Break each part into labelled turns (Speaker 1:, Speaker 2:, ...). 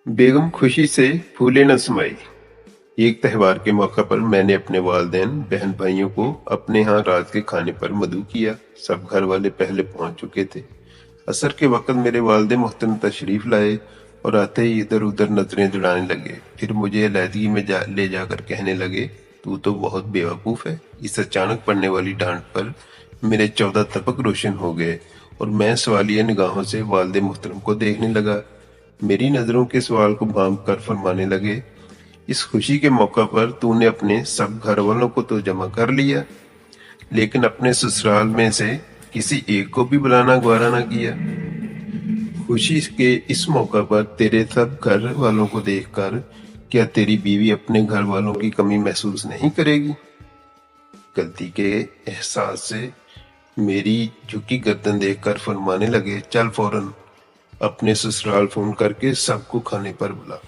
Speaker 1: बेगम खुशी से फूले न समाई। एक त्योहार के मौका पर मैंने अपने वालिदैन बहन भाइयों को अपने यहाँ रात के खाने पर मदऊ किया। सब घर वाले पहले पहुंच चुके थे। असर के वक्त मेरे वालिद मोहतरम तशरीफ लाए और आते ही इधर उधर नजरें दौड़ाने लगे। फिर मुझे अलहदगी में ले जाकर कहने लगे, तू तो बहुत बेवकूफ है। इस अचानक पड़ने वाली डांट पर मेरे 14 तपक रोशन हो गए और मैं सवालिया निगाहों से वालिद मोहतरम को देखने लगा। मेरी नजरों के सवाल को भांप कर फरमाने लगे, इस खुशी के मौका पर तूने अपने सब घर वालों को तो जमा कर लिया, लेकिन अपने ससुराल में से किसी एक को भी बुलाना गवारा ना किया। खुशी के इस मौका पर तेरे सब घर वालों को देखकर क्या तेरी बीवी अपने घर वालों की कमी महसूस नहीं करेगी? गलती के एहसास से मेरी झुकी गर्दन देखकर फरमाने लगे, चल फौरन अपने ससुराल फोन करके सबको खाने पर बुला।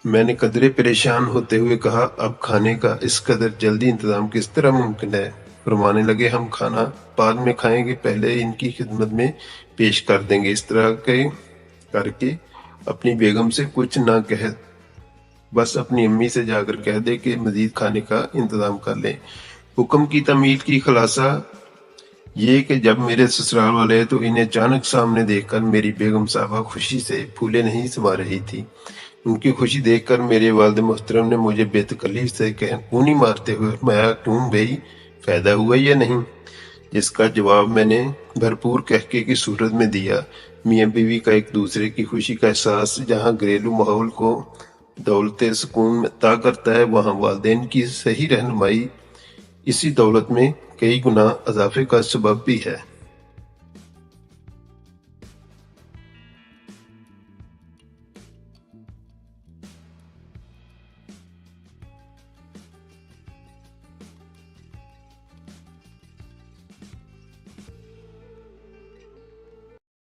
Speaker 1: मैंने कदरे परेशान होते हुए कहा, अब खाने का इस कदर जल्दी इंतजाम किस तरह मुमकिन है? फरमाने लगे, हम खाना बाद में खाएंगे, पहले इनकी खिदमत में पेश कर देंगे। इस तरह के करके अपनी बेगम से कुछ ना कह, बस अपनी अम्मी से जाकर कह दे कि मजीद खाने का इंतजाम कर लें। हुक्म की तमील की खुलासा ये कि जब मेरे ससुराल वाले तो इन्हें अचानक सामने देखकर मेरी बेगम साहबा खुशी से फूले नहीं समा रही थी। उनकी खुशी देखकर मेरे वालिद मोहतरम ने मुझे बेतकलीफ से कूनी मारते हुए फरमाया, क्यों भाई, फायदा हुआ या नहीं? जिसका जवाब मैंने भरपूर कहके की सूरत में दिया। मियाँ बीवी का एक दूसरे की खुशी का एहसास जहाँ घरेलू माहौल को दौलत सुकून अता करता है, वहाँ वालिदैन की सही रहनुमाई इसी दौलत में कई गुना इजाफे का सबब भी है।